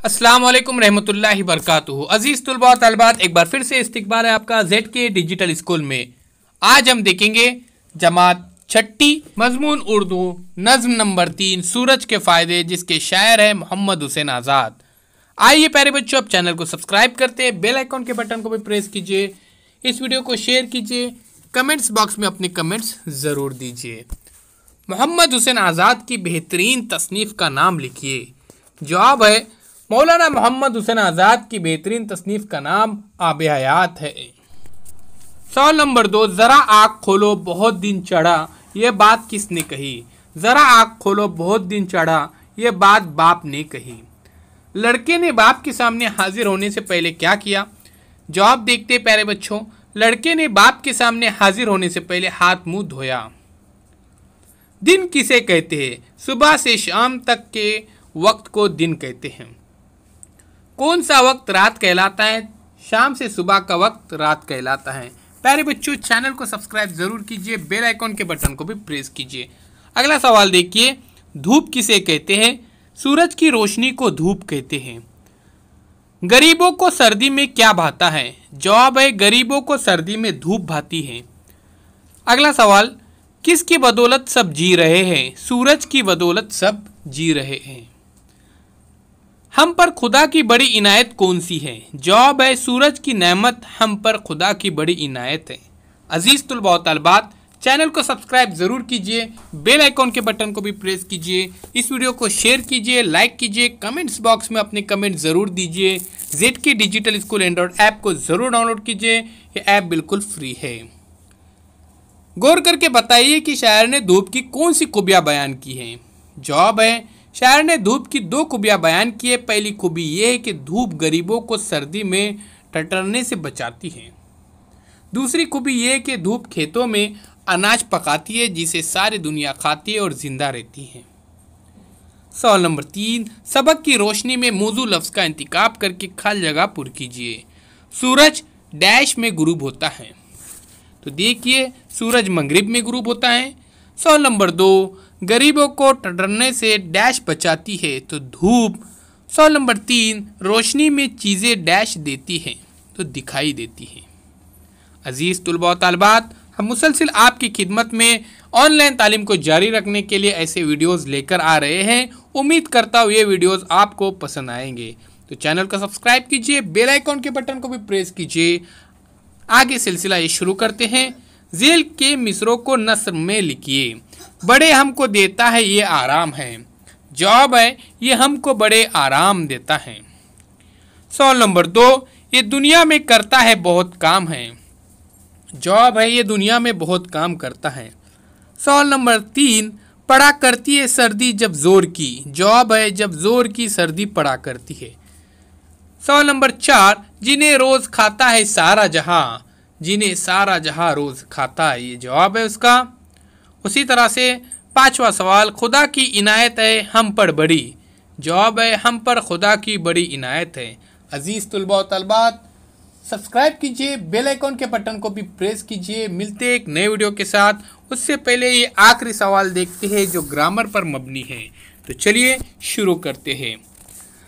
अस्सलाम वालेकुम रहमतुल्लाहि बरकातुहू। अजीज तुलबा और तलबात, एक बार फिर से इस्तकबाल है आपका जेड के डिजिटल स्कूल में। आज हम देखेंगे जमात छठी, मजमून उर्दू, नज्म नंबर 3, सूरज के फ़ायदे, जिसके शायर हैं मोहम्मद हुसैन आज़ाद। आइए प्यारे बच्चों, आप चैनल को सब्सक्राइब करते हैं, बेल आइकॉन के बटन को भी प्रेस कीजिए, इस वीडियो को शेयर कीजिए, कमेंट्स बॉक्स में अपने कमेंट्स ज़रूर दीजिए। मोहम्मद हुसैन आज़ाद की बेहतरीन तसनीफ़ का नाम लिखिए। जवाब है मौलाना मोहम्मद हुसैन आज़ाद की बेहतरीन तसनीफ़ का नाम आब हयात है। सवाल नंबर 2, ज़रा आँख खोलो बहुत दिन चढ़ा, ये बात किसने कही? ज़रा आँख खोलो बहुत दिन चढ़ा, ये बात बाप ने कही। लड़के ने बाप के सामने हाजिर होने से पहले क्या किया? जवाब देखते प्यारे बच्चों। लड़के ने बाप के सामने हाजिर होने से पहले हाथ मुंह धोया। दिन किसे कहते हैं? सुबह से शाम तक के वक्त को दिन कहते हैं। कौन सा वक्त रात कहलाता है? शाम से सुबह का वक्त रात कहलाता है। प्यारे बच्चों, चैनल को सब्सक्राइब जरूर कीजिए, बेल आइकॉन के बटन को भी प्रेस कीजिए। अगला सवाल देखिए, धूप किसे कहते हैं? सूरज की रोशनी को धूप कहते हैं। गरीबों को सर्दी में क्या भाता है? जवाब है गरीबों को सर्दी में धूप भाती है। अगला सवाल, किसकी बदौलत सब जी रहे हैं? सूरज की बदौलत सब जी रहे हैं। हम पर खुदा की बड़ी इनायत कौन सी है? जवाब है सूरज की नेमत हम पर खुदा की बड़ी इनायत है। अजीज तुलबा और तलबात, चैनल को सब्सक्राइब जरूर कीजिए, बेल आइकॉन के बटन को भी प्रेस कीजिए, इस वीडियो को शेयर कीजिए, लाइक कीजिए, कमेंट्स बॉक्स में अपने कमेंट जरूर दीजिए। जेड के डिजिटल स्कूल एंड्रॉइड ऐप को जरूर डाउनलोड कीजिए, ये ऐप बिल्कुल फ्री है। गौर करके बताइए कि शायर ने धूप की कौन सी खूबियां बयान की हैं? जवाब है शायर ने धूप की 2 खूबियां बयान की है। पहली खूबी यह है कि धूप गरीबों को सर्दी में टटरने से बचाती है। दूसरी खूबी यह है कि धूप खेतों में अनाज पकाती है, जिसे सारी दुनिया खाती है और जिंदा रहती है। सवाल नंबर 3, सबक की रोशनी में मौजू लफ्ज़ का इंतखाब करके खाली जगह पुर कीजिए। सूरज डैश में गुरूब होता है, तो देखिए सूरज मगरिब में गुरूब होता है। सवाल नंबर 2, गरीबों को टटरने से डैश बचाती है, तो धूप। सवाल नंबर 3, रोशनी में चीज़ें डैश देती हैं, तो दिखाई देती हैं। अजीज़ तुलबा और तालिबात, हम मुसलसिल आपकी खिदमत में ऑनलाइन तालीम को जारी रखने के लिए ऐसे वीडियोस लेकर आ रहे हैं। उम्मीद करता हूँ ये वीडियोस आपको पसंद आएंगे, तो चैनल को सब्सक्राइब कीजिए, बेल आइकॉन के बटन को भी प्रेस कीजिए। आगे सिलसिला ये शुरू करते हैं। झेल के मिसरों को नस्र में लिखिए। बड़े हमको देता है ये आराम है। जवाब है ये हमको बड़े आराम देता है। सवाल नंबर 2, ये दुनिया में करता है बहुत काम है। जवाब है ये दुनिया में बहुत काम करता है। सवाल नंबर 3, पड़ा करती है सर्दी जब जोर की। जवाब है जब जोर की सर्दी पड़ा करती है। सवाल नंबर 4, जिन्हें रोज खाता है सारा जहां। जिन्हें सारा जहां रोज खाता है, ये जवाब है उसका। उसी तरह से 5वां सवाल, खुदा की इनायत है हम पर बड़ी। जवाब है हम पर खुदा की बड़ी इनायत है। अजीज़ तुलबा और तलबात, सब्सक्राइब कीजिए, बेल आइकॉन के बटन को भी प्रेस कीजिए। मिलते एक नए वीडियो के साथ। उससे पहले ये आखिरी सवाल देखते हैं जो ग्रामर पर मबनी है, तो चलिए शुरू करते हैं।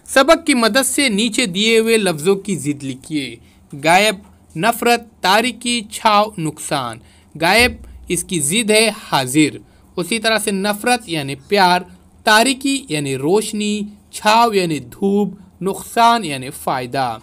सबक की मदद से नीचे दिए हुए लफ्ज़ों की ज़िद लिखिए। गायब, नफ़रत, तारीकी, छाव, नुकसान। गायब इसकी ज़िद है हाजिर। उसी तरह से नफ़रत यानी प्यार, तारीकी यानी रोशनी, छाव यानी धूप, नुकसान यानी फ़ायदा।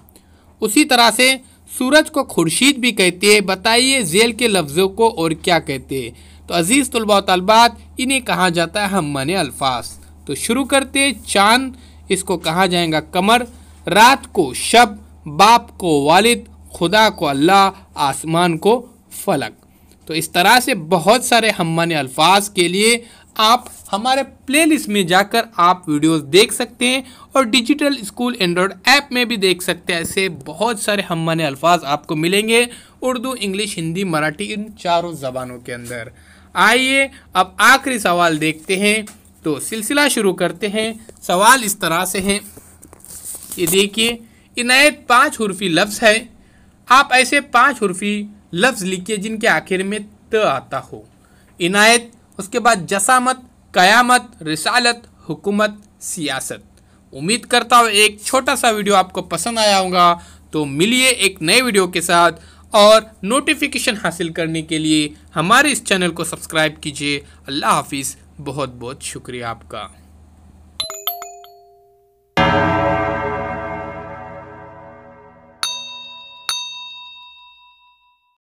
उसी तरह से सूरज को खुर्शीद भी कहते हैं। बताइए झेल के लफ्ज़ों को और क्या कहते हैं? तो अजीज़ तुलबा और तलबात, इन्हें कहा जाता है हम्माने अल्फाज। तो शुरू करते। चाँद, इसको कहा जाएगा कमर। रात को शब, बाप को वालिद, खुदा को अल्लाह, आसमान को फलक। तो इस तरह से बहुत सारे हम्माने अल्फाज के लिए आप हमारे प्लेलिस्ट में जाकर आप वीडियोस देख सकते हैं, और डिजिटल स्कूल एंड्रॉइड ऐप में भी देख सकते हैं। ऐसे बहुत सारे हम्माने अल्फाज आपको मिलेंगे, उर्दू, इंग्लिश, हिंदी, मराठी, इन चारों ज़बानों के अंदर। आइए अब आखिरी सवाल देखते हैं, तो सिलसिला शुरू करते हैं। सवाल इस तरह से हैं, ये देखिए, इनायत 5 हुर्फी लफ्ज़ है। आप ऐसे 5 हुर्फी लफ्ज़ लिखिए जिनके आखिर में त आता हो। इनायत, उसके बाद जसामत, कयामत, रिसालत, हुकूमत, सियासत। उम्मीद करता हूँ एक छोटा सा वीडियो आपको पसंद आया होगा। तो मिलिए एक नए वीडियो के साथ, और नोटिफिकेशन हासिल करने के लिए हमारे इस चैनल को सब्सक्राइब कीजिए। अल्लाह हाफिज़। बहुत बहुत शुक्रिया आपका।